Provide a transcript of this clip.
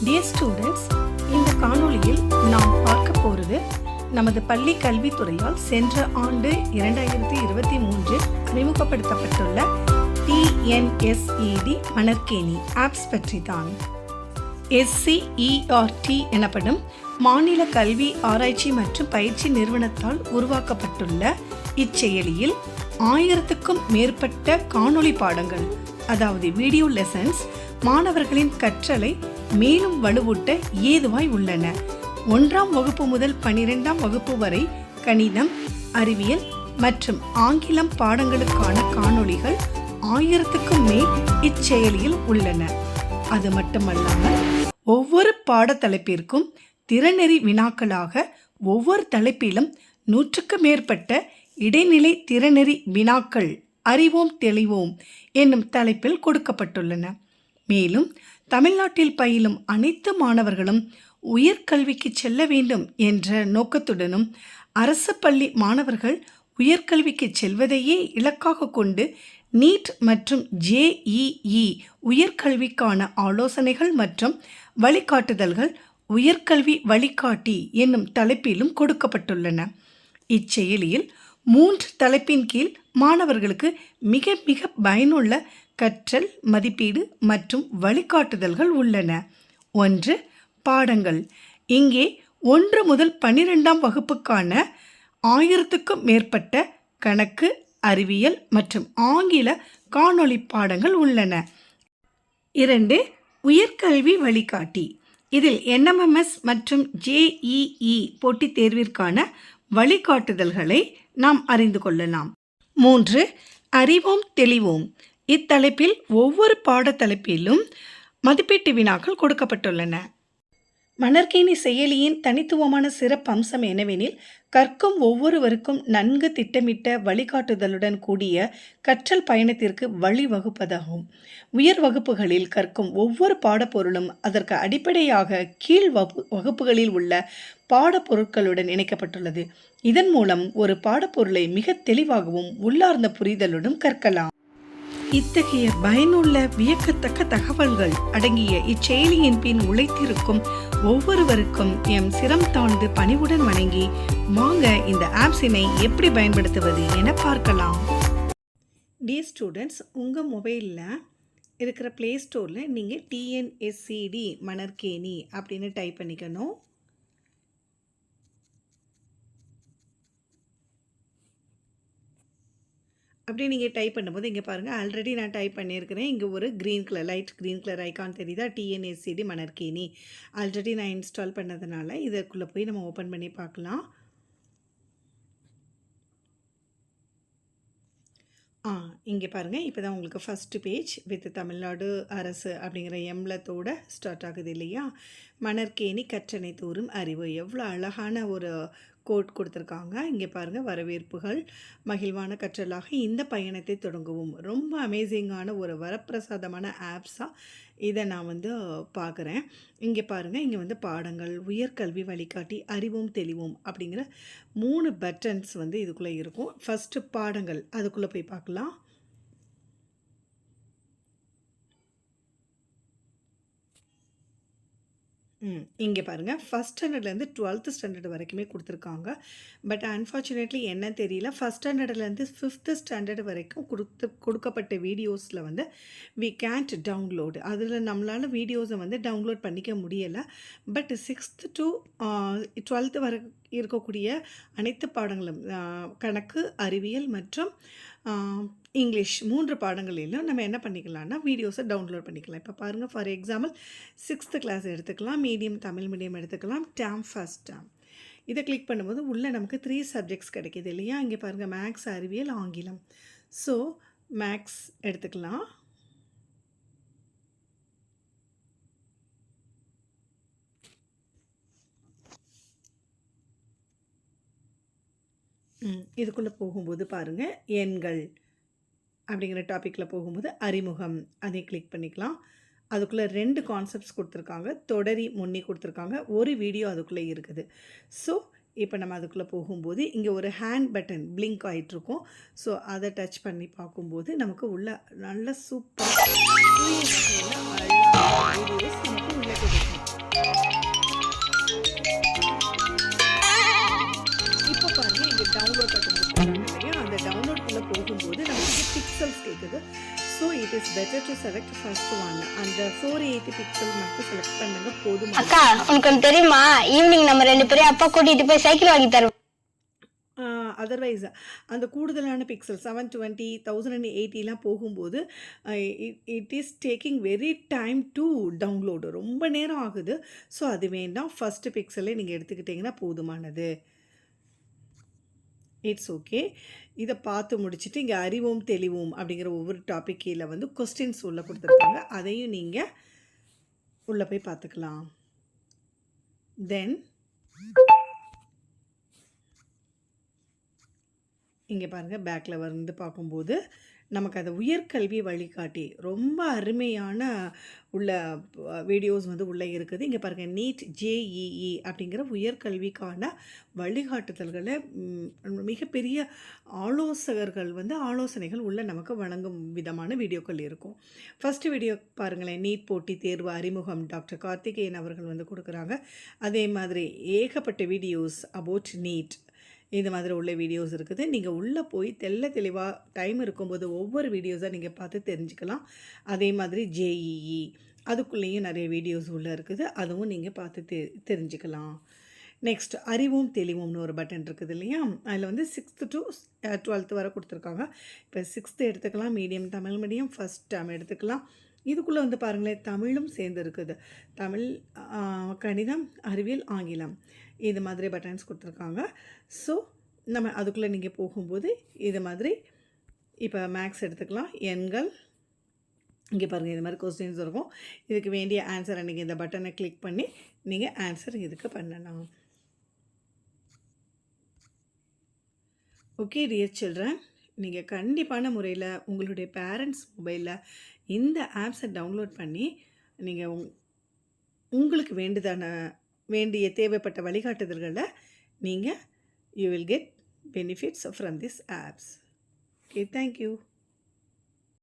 Dear students, இந்த காணொளியில் நாம் பார்க்க போகிறது நமது பள்ளி கல்வித்துறையால் சென்ற ஆண்டு 2023 அறிமுகப்படுத்தப்பட்டுள்ள TNSED மணற்கேணி ஆப்ஸ் பற்றி தான். SCERT எனப்படும் மாநில கல்வி ஆராய்ச்சி மற்றும் பயிற்சி நிறுவனத்தால் உருவாக்கப்பட்டுள்ள இச்செயலியில் 1000க்கும் மேற்பட்ட காணொளி பாடங்கள், அதாவது வீடியோ லெசன்ஸ், மாணவர்களின் கற்றலை மேலும் வலுவூட்ட ஏதுவாய் உள்ளன. 1ஆம் வகுப்பு முதல் 12ஆம் வகுப்பு வரை கணிதம், அறிவியல் மற்றும் ஆங்கிலம் பாடங்களுக்கான காணொளிகள் 1000க்கும் மேல் இச்செயலியில் உள்ளன. அது மட்டுமல்லாமல் ஒவ்வொரு பாடத்தலைப்பிற்கும் திறனறி வினாக்களாக ஒவ்வொரு தலைப்பிலும் 100க்கும் மேற்பட்ட இடைநிலை திறனறி வினாக்கள் அறிவோம் தெளிவோம் என்னும் தலைப்பில் கொடுக்கப்பட்டுள்ளன. மேலும் தமிழ்நாட்டில் பயிலும் அனைத்து மாணவர்களும் உயர்கல்விக்கு செல்ல வேண்டும் என்ற நோக்கத்துடனும் அரசு பள்ளி மாணவர்கள் உயர்கல்விக்கு செல்வதையே இலக்காக கொண்டு நீட் மற்றும் JEE உயர்கல்விக்கான ஆலோசனைகள் மற்றும் வழிகாட்டுதல்கள் உயர்கல்வி வழிகாட்டி என்னும் தலைப்பிலும் கொடுக்கப்பட்டுள்ளன. இச்செயலியில் 3 தலைப்பின் கீழ் மாணவர்களுக்கு மிக மிக பயனுள்ள கற்றல், மதிப்பீடு மற்றும் வழிகாட்டுதல்கள் உள்ளன. 1. பாடங்கள். இங்கே 1 முதல் 12ஆம் வகுப்புக்கான 1000க்கும் மேற்பட்ட கணக்கு, அறிவியல் மற்றும் ஆங்கில காணொளி பாடங்கள் உள்ளன. 2. உயர்கல்வி வழிகாட்டி. இதில் NMMS மற்றும் JEE போட்டித் தேர்விற்கான வழிகாட்டுதல்களை நாம் அறிந்து கொள்ளலாம். 3. அறிவோம் தெளிவோம். இத்தலைப்பில் ஒவ்வொரு பாடத்தலைப்பிலும் மதிப்பீட்டு வினாக்கள் கொடுக்கப்பட்டுள்ளன. மணற்கேணி செயலியின் தனித்துவமான சிறப்பம்சம் என்னவெனில், கற்கும் ஒவ்வொருவருக்கும் நன்கு திட்டமிட்ட வழிகாட்டுதலுடன் கூடிய கற்றல் பயணத்திற்கு வழிவகுப்பதாகும். உயர் வகுப்புகளில் கற்கும் ஒவ்வொரு பாடப்பொருளும் அதற்கு அடிப்படையாக கீழ் வகுப்புகளில் உள்ள பாடப்பொருட்களுடன் இணைக்கப்பட்டுள்ளது. இதன் மூலம் ஒரு பாடப்பொருளை மிக தெளிவாகவும் உள்ளார்ந்த புரிதலுடன் கற்கலாம். இத்தகைய பயனுள்ள வியக்கத்தக்க தகவல்கள் அடங்கிய இச்செயலியின் பின் உழைத்திருக்கும் ஒவ்வொருவருக்கும் எம் சிரம் தாழ்ந்து பணிவுடன் வணங்கி, வாங்க இந்த ஆப்ஸினை எப்படி பயன்படுத்துவது என பார்க்கலாம். டியர் ஸ்டூடெண்ட்ஸ், உங்கள் மொபைலில் இருக்கிற ப்ளே ஸ்டோரில் நீங்கள் TNSED மணற்கேணி அப்படின்னு டைப் பண்ணிக்கணும். அப்படியே நீங்கள் டைப் பண்ணும்போது இங்கே பாருங்கள், ஆல்ரெடி நான் டைப் பண்ணியிருக்கிறேன். இங்கே ஒரு green colour, light green colour icon தெரியுதா, TNSED மணற்கேணி. ஆல்ரெடி நான் இன்ஸ்டால் பண்ணதுனால இதற்குள்ளே போய் நம்ம ஓப்பன் பண்ணி பார்க்கலாம். இங்கே பாருங்கள், இப்போ தான் உங்களுக்கு ஃபஸ்ட்டு பேஜ் வித் தமிழ்நாடு அரசு அப்படிங்கிற எம்லத்தோடு ஸ்டார்ட் ஆகுது இல்லையா. மணற்கேணி கற்றனை தூரும் அறிவு, எவ்வளோ அழகான ஒரு கோட் கொடுத்துருக்காங்க. இங்கே பாருங்கள், வரவேற்புகள், மகிழ்வான கற்றலாக இந்த பயணத்தை தொடங்குவோம். ரொம்ப அமேசிங்கான ஒரு வரப்பிரசாதமான ஆப்ஸாக இதை நான் பார்க்குறேன். இங்கே பாருங்கள், இங்கே பாடங்கள், உயர்கல்வி வழிகாட்டி, அறிவோம் தெளிவோம் அப்படிங்கிற 3 பட்டன்ஸ் இதுக்குள்ளே இருக்கும். ஃபஸ்ட்டு பாடங்கள், அதுக்குள்ளே போய் பார்க்கலாம். இங்கே பாருங்கள், ஃபஸ்ட் ஸ்டாண்டர்ட்லேருந்து 12th ஸ்டாண்டர்ட் வரைக்குமே கொடுத்துருக்காங்க. பட் அன்ஃபார்ச்சுனேட்லி என்ன தெரியல, ஃபஸ்ட் ஸ்டாண்டர்ட்லேருந்து 5th ஸ்டாண்டர்ட் வரைக்கும் கொடுக்கப்பட்ட வீடியோஸில் வி கேன்ட் டவுன்லோடு. அதில் நம்மளால் வீடியோஸை டவுன்லோட் பண்ணிக்க முடியலை. பட் 6th to 12th வரை இருக்கக்கூடிய அனைத்து பாடங்களும், கணக்கு, அறிவியல் மற்றும் இங்கிலீஷ் 3 பாடங்களிலும் நம்ம என்ன பண்ணிக்கலாம்னா வீடியோஸை டவுன்லோட் பண்ணிக்கலாம். இப்போ பாருங்கள், ஃபார் எக்ஸாம்பிள் 6th கிளாஸ் எடுத்துக்கலாம், மீடியம் தமிழ் மீடியம் எடுத்துக்கலாம், டேம் ஃபஸ்ட் டேம். இதை கிளிக் பண்ணும்போது உள்ளே நமக்கு 3 சப்ஜெக்ட்ஸ் கிடைக்கிது இல்லையா. இங்கே பாருங்கள், மேக்ஸ், அறிவியல், ஆங்கிலம். ஸோ மேக்ஸ் எடுத்துக்கலாம். இதுக்குள்ளே போகும்போது பாருங்கள், எண்கள் அப்படிங்கிற டாப்பிக்கில் போகும்போது அறிமுகம், அதை கிளிக் பண்ணிக்கலாம். அதுக்குள்ளே 2 கான்செப்ட்ஸ் கொடுத்துருக்காங்க, தொடரி, முன்னி கொடுத்துருக்காங்க, ஒரு வீடியோ அதுக்குள்ளே இருக்குது. ஸோ இப்போ நம்ம அதுக்குள்ளே போகும்போது இங்கே ஒரு ஹேண்ட் பட்டன் பிளிங்க் ஆகிட்ருக்கும். ஸோ அதை டச் பண்ணி பார்க்கும்போது நமக்கு உள்ள நல்ல சூப்பர் வீடியோஸ் நமக்கு உள்ளே கிடைக்கும். better to select first one. அந்த 480 பிக்சல் மட்டும் செலக்ட் பண்ணுங்க போதுமானது. அக்கா உனக்கு ஒண்ணு தெரியுமா, ஈவினிங் நம்ம 2 பேரும் அப்பா கூட்டிட்டு போய் சைக்கிள் வாங்கி தருவோம். அதர்வைஸ் அந்த கூடுதலான பிக்சல் 720 1080லாம் போகும்போது it is taking very time to download, ரொம்ப நேரம் ஆகுது. ஸோ அது வேண்டாம், ஃபஸ்ட்டு பிக்சலே நீங்கள் எடுத்துக்கிட்டிங்கன்னா போதுமானது. It's okay. இதை பார்த்து முடிச்சுட்டு இங்கே அறிவோம் தெளிவோம் அப்படிங்கிற ஒவ்வொரு டாபிக் கீழே வந்து கொஸ்டின்ஸ் உள்ள கொடுத்துருப்பாங்க, அதையும் நீங்கள் உள்ளே போய் பார்த்துக்கலாம். தென் இங்கே பாருங்கள், பேக்கில் வந்து பார்க்கும்போது நமக்கு அந்த உயர்கல்வி வழிகாட்டி ரொம்ப அருமையான உள்ள வீடியோஸ் வந்து உள்ளே இருக்குது. இங்கே பாருங்கள், நீட் ஜேஇஇ அப்படிங்கிற உயர்கல்விக்கான வழிகாட்டுதல்களை மிகப்பெரிய ஆலோசகர்கள் வந்து ஆலோசனைகள் உள்ள நமக்கு வழங்கும் விதமான வீடியோக்கள் இருக்கும். ஃபஸ்ட்டு வீடியோ பாருங்களேன், நீட் போட்டி தேர்வு அறிமுகம் டாக்டர் கார்த்திகேயன் அவர்கள் வந்து கொடுக்குறாங்க. அதே மாதிரி ஏகப்பட்ட வீடியோஸ் அபவுட் நீட் இந்த மாதிரி உள்ள வீடியோஸ் இருக்குது. நீங்கள் உள்ளே போய் தெளிவாக டைம் இருக்கும்போது ஒவ்வொரு வீடியோஸாக நீங்கள் பார்த்து தெரிஞ்சுக்கலாம். அதே மாதிரி ஜேஇஇ அதுக்குள்ளேயும் நிறைய வீடியோஸ் உள்ளே இருக்குது, அதுவும் நீங்கள் பார்த்து தெரிஞ்சுக்கலாம். நெக்ஸ்ட் அறிவும் தெளிவும்னு ஒரு பட்டன் இருக்குது இல்லையா, அதில் வந்து 6th to 12th வரை கொடுத்துருக்காங்க. இப்போ 6th எடுத்துக்கலாம், medium Tamil medium, first term எடுத்துக்கலாம். இதுக்குள்ளே வந்து பாருங்களேன், தமிழும் சேர்ந்து இருக்குது. தமிழ், கணிதம், அறிவியல், ஆங்கிலம் இது மாதிரி பட்டன்ஸ் கொடுத்துருக்காங்க. ஸோ நம்ம அதுக்குள்ளே நீங்கள் போகும்போது இது மாதிரி இப்போ மேக்ஸ் எடுத்துக்கலாம், எண்கள் இங்கே பாருங்கள் இது மாதிரி கொஸ்டின்ஸ் இருக்கும். இதுக்கு வேண்டிய ஆன்சரை நீங்கள் இந்த பட்டனை கிளிக் பண்ணி நீங்கள் ஆன்சர் இதுக்கு பண்ணலாம். ஓகே டியர் சில்ட்ரன், நீங்கள் கண்டிப்பான முறையில் உங்களுடைய பேரண்ட்ஸ் மொபைலில் இந்த ஆப்ஸை டவுன்லோட் பண்ணி நீங்கள் உங்களுக்கு வேண்டிய தேவைப்பட்ட வழிகாட்டுதல்களை நீங்கள் you will get benefits from this apps. Okay, thank you.